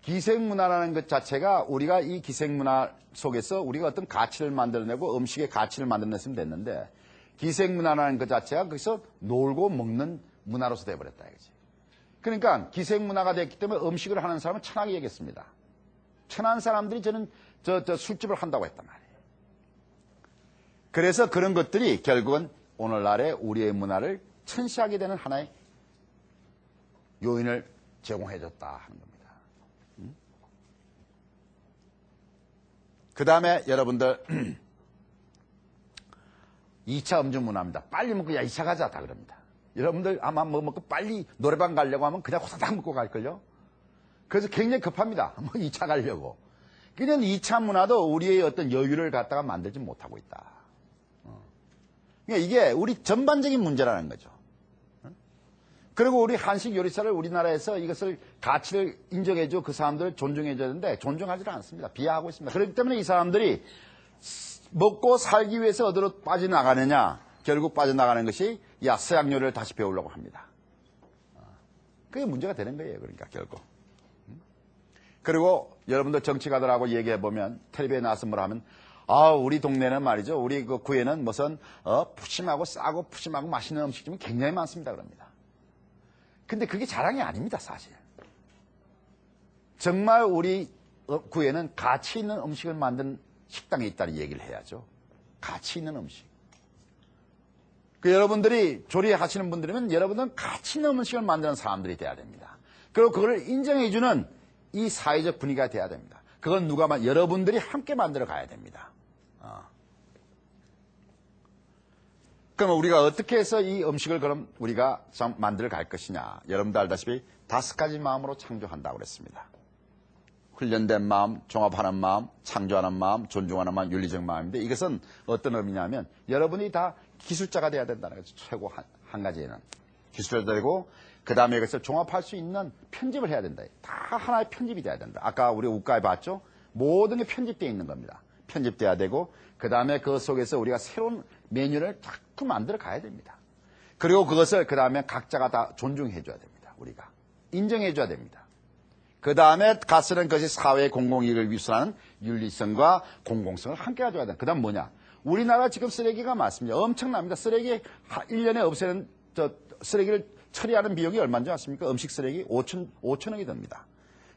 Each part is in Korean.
기생문화라는 것 자체가 우리가 이 기생문화 속에서 우리가 어떤 가치를 만들어내고 음식의 가치를 만들어냈으면 됐는데 기생문화라는 것 자체가 거기서 놀고 먹는 문화로서 돼버렸다 이거지. 그러니까 기생문화가 됐기 때문에 음식을 하는 사람은 천하게 여겼습니다. 천한 사람들이 저는 술집을 한다고 했단 말이에요. 그래서 그런 것들이 결국은 오늘날의 우리의 문화를 천시하게 되는 하나의 요인을 제공해줬다 하는 겁니다. 그 다음에 여러분들 2차 음주 문화입니다. 빨리 먹고 야 2차 가자 다 그럽니다. 여러분들 아마 뭐 먹고 빨리 노래방 가려고 하면 그냥 호사닥 먹고 갈걸요. 그래서 굉장히 급합니다. 뭐 2차 가려고. 그냥 2차 문화도 우리의 어떤 여유를 갖다가 만들지 못하고 있다. 그러니까 이게 우리 전반적인 문제라는 거죠. 그리고 우리 한식 요리사를 우리나라에서 이것을 가치를 인정해줘 그 사람들을 존중해줘야 되는데 존중하지를 않습니다. 비하하고 있습니다. 그렇기 때문에 이 사람들이 먹고 살기 위해서 어디로 빠져나가느냐 결국 빠져나가는 것이 서양 요리를 다시 배우려고 합니다. 그게 문제가 되는 거예요. 그러니까 결국. 그리고 여러분들 정치가들하고 얘기해보면 텔레비에 나와서 뭐라 하면 우리 동네는 말이죠. 우리 그 구에는 무슨 푸짐하고 싸고 푸짐하고 맛있는 음식점이 굉장히 많습니다. 그럽니다. 근데 그게 자랑이 아닙니다. 사실. 정말 우리 구에는 가치 있는 음식을 만든 식당이 있다는 얘기를 해야죠. 가치 있는 음식. 여러분들이 조리하시는 분들이면 여러분들은 가치 있는 음식을 만드는 사람들이 돼야 됩니다. 그리고 그걸 인정해주는 이 사회적 분위기가 돼야 됩니다. 그건 여러분들이 함께 만들어 가야 됩니다. 그럼 우리가 어떻게 해서 이 음식을 그럼 우리가 만들어 갈 것이냐. 여러분도 알다시피 5가지 마음으로 창조한다고 그랬습니다. 훈련된 마음, 종합하는 마음, 창조하는 마음, 존중하는 마음, 윤리적 마음인데 이것은 어떤 의미냐면 여러분이 다 기술자가 돼야 된다는 거죠. 최고 한 가지에는. 기술자가 되고 그 다음에 이것을 종합할 수 있는 편집을 해야 된다. 다 하나의 편집이 돼야 된다. 아까 우리 우가에 봤죠? 모든 게 편집되어 있는 겁니다. 편집돼야 되고 그 다음에 그 속에서 우리가 새로운 메뉴를 자꾸 만들어 가야 됩니다. 그리고 그것을 그 다음에 각자가 다 존중해 줘야 됩니다. 우리가. 인정해 줘야 됩니다. 그 다음에 가스는 것이 사회의 공공이익을 위수하는 윤리성과 공공성을 함께 가져야 된다. 그 다음 뭐냐? 우리나라 지금 쓰레기가 많습니다. 엄청납니다. 쓰레기 1년에 없애는 쓰레기를 처리하는 비용이 얼마인 줄 아십니까? 음식 쓰레기 5천억이 듭니다.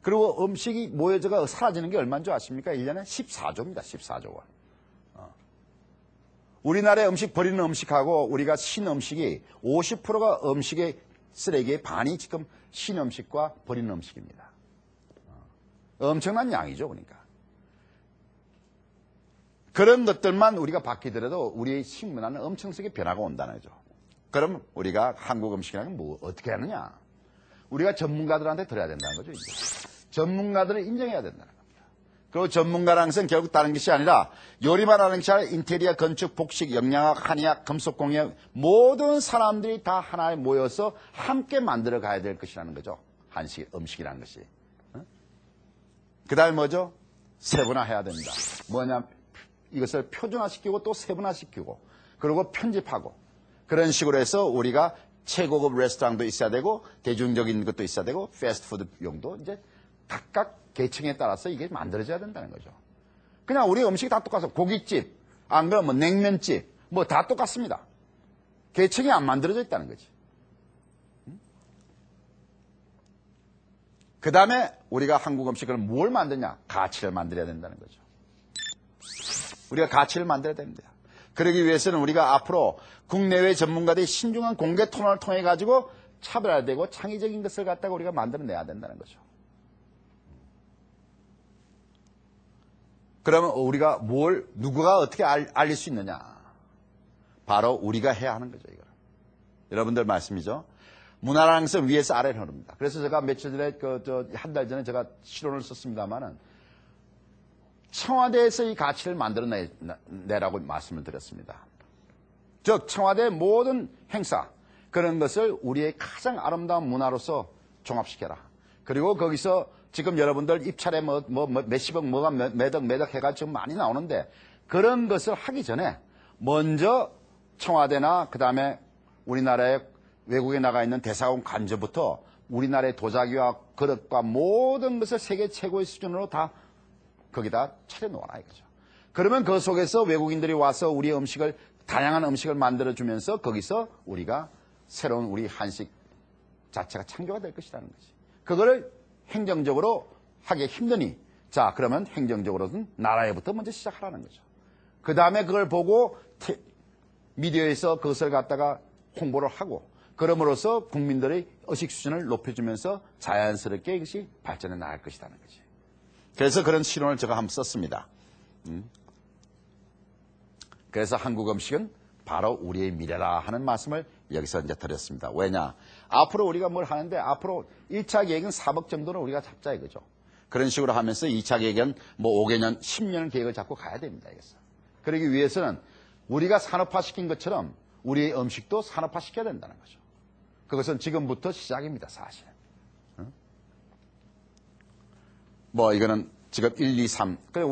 그리고 음식이 모여져가 사라지는 게 얼마인 줄 아십니까? 1년에 14조입니다. 14조 원. 우리나라의 음식 버리는 음식하고 우리가 신음식이 50%가 음식의 쓰레기의 반이 지금 신음식과 버리는 음식입니다. 엄청난 양이죠. 그러니까. 그런 것들만 우리가 바뀌더라도 우리의 식문화는 엄청나게 변화가 온다는 거죠. 그럼 우리가 한국 음식이라는 뭐 어떻게 하느냐? 우리가 전문가들한테 들어야 된다는 거죠. 이제. 전문가들을 인정해야 된다는 겁니다. 그리고 전문가라는 것은 결국 다른 것이 아니라 요리만 하는 것이 아니라 인테리어, 건축, 복식, 영양학, 한의학, 금속공예학 모든 사람들이 다 하나에 모여서 함께 만들어 가야 될 것이라는 거죠. 음식이라는 것이. 그 다음에 뭐죠? 세분화해야 됩니다. 뭐냐? 이것을 표준화시키고 또 세분화시키고 그리고 편집하고 그런 식으로 해서 우리가 최고급 레스토랑도 있어야 되고 대중적인 것도 있어야 되고 패스트푸드용도 이제 각각 계층에 따라서 이게 만들어져야 된다는 거죠. 그냥 우리 음식이 다 똑같아요. 고깃집, 안 그러면 뭐 냉면집, 뭐 다 똑같습니다. 계층이 안 만들어져 있다는 거지. 그 다음에 우리가 한국 음식을 뭘 만드냐? 가치를 만들어야 된다는 거죠. 우리가 가치를 만들어야 됩니다. 그러기 위해서는 우리가 앞으로 국내외 전문가들이 신중한 공개 토론을 통해 가지고 차별화되고 창의적인 것을 갖다가 우리가 만들어내야 된다는 거죠. 그러면 우리가 누구가 어떻게 알릴 수 있느냐? 바로 우리가 해야 하는 거죠, 이거. 여러분들 말씀이죠. 문화라는 것은 위에서 아래로 흐릅니다. 그래서 제가 며칠 전에, 한 달 전에 제가 실론을 썼습니다만은 청와대에서 이 가치를 만들어내라고 말씀을 드렸습니다. 즉, 청와대의 모든 행사, 그런 것을 우리의 가장 아름다운 문화로서 종합시켜라. 그리고 거기서 지금 여러분들 입찰에 몇십억, 뭐가 몇억 해가지고 지금 많이 나오는데 그런 것을 하기 전에 먼저 청와대나 그 다음에 우리나라의 외국에 나가 있는 대사관 관저부터 우리나라의 도자기와 그릇과 모든 것을 세계 최고의 수준으로 다 거기다 차려놓아라 이거죠. 그러면 그 속에서 외국인들이 와서 우리 음식을 다양한 음식을 만들어주면서 거기서 우리가 새로운 우리 한식 자체가 창조가 될 것이라는 거지. 그거를 행정적으로 하기 힘드니 자 그러면 행정적으로는 나라에부터 먼저 시작하라는 거죠. 그 다음에 그걸 보고 미디어에서 그것을 갖다가 홍보를 하고 그럼으로써 국민들의 의식 수준을 높여주면서 자연스럽게 이것이 발전해 나갈 것이라는 거지. 그래서 그런 실론을 제가 한번 썼습니다. 그래서 한국 음식은 바로 우리의 미래라 하는 말씀을 여기서 이제 드렸습니다. 왜냐? 앞으로 우리가 뭘 하는데 앞으로 1차 계획은 4억 정도는 우리가 잡자 이거죠. 그런 식으로 하면서 2차 계획은 뭐 5개년, 10년 계획을 잡고 가야 됩니다. 이것은. 그러기 위해서는 우리가 산업화시킨 것처럼 우리의 음식도 산업화시켜야 된다는 거죠. 그것은 지금부터 시작입니다. 사실. 뭐 이거는 지금 1, 2, 3. 그래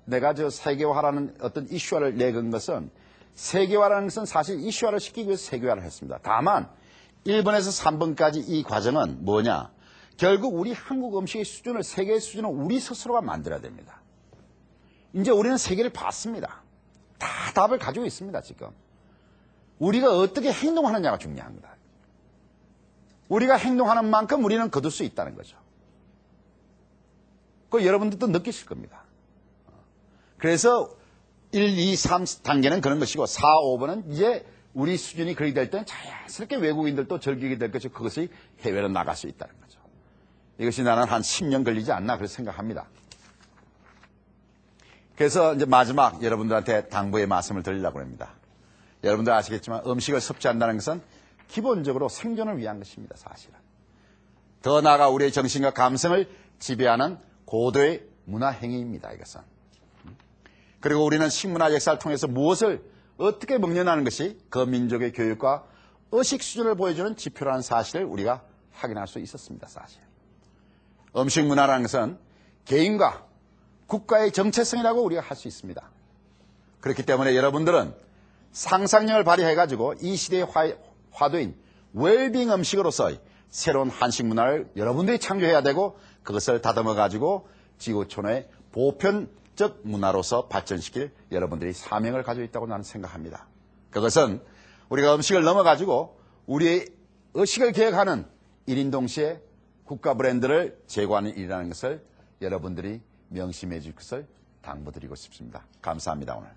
내가 저 세계화라는 어떤 이슈화를 내건 것은 세계화라는 것은 사실 이슈화를 시키기 위해서 세계화를 했습니다. 다만 1번에서 3번까지 이 과정은 뭐냐? 결국 우리 한국 음식의 수준을 세계의 수준을 우리 스스로가 만들어야 됩니다. 이제 우리는 세계를 봤습니다. 다 답을 가지고 있습니다. 지금. 우리가 어떻게 행동하느냐가 중요한 거다. 우리가 행동하는 만큼 우리는 거둘 수 있다는 거죠. 그거 여러분들도 느끼실 겁니다. 그래서 1, 2, 3 단계는 그런 것이고 4, 5번은 이제 우리 수준이 그렇게 될 때는 자연스럽게 외국인들도 즐기게 될 것이고 그것이 해외로 나갈 수 있다는 거죠. 이것이 나는 한 10년 걸리지 않나 그렇게 생각합니다. 그래서 이제 마지막 여러분들한테 당부의 말씀을 드리려고 합니다. 여러분들 아시겠지만 음식을 섭취한다는 것은 기본적으로 생존을 위한 것입니다. 사실은. 더 나아가 우리의 정신과 감성을 지배하는 고도의 문화 행위입니다. 이것은. 그리고 우리는 식문화 역사를 통해서 무엇을 어떻게 먹느냐는 것이 그 민족의 교육과 의식 수준을 보여주는 지표라는 사실을 우리가 확인할 수 있었습니다. 사실. 음식 문화라는 것은 개인과 국가의 정체성이라고 우리가 할 수 있습니다. 그렇기 때문에 여러분들은 상상력을 발휘해가지고 이 시대의 화두인 웰빙 음식으로서의 새로운 한식 문화를 여러분들이 창조해야 되고 그것을 다듬어가지고 지구촌의 보편적 문화로서 발전시킬 여러분들이 사명을 가지고 있다고 나는 생각합니다. 그것은 우리가 음식을 넘어가지고 우리의 의식을 개혁하는 1인 동시에 국가 브랜드를 제고하는 일이라는 것을 여러분들이 명심해 줄 것을 당부드리고 싶습니다. 감사합니다. 오늘.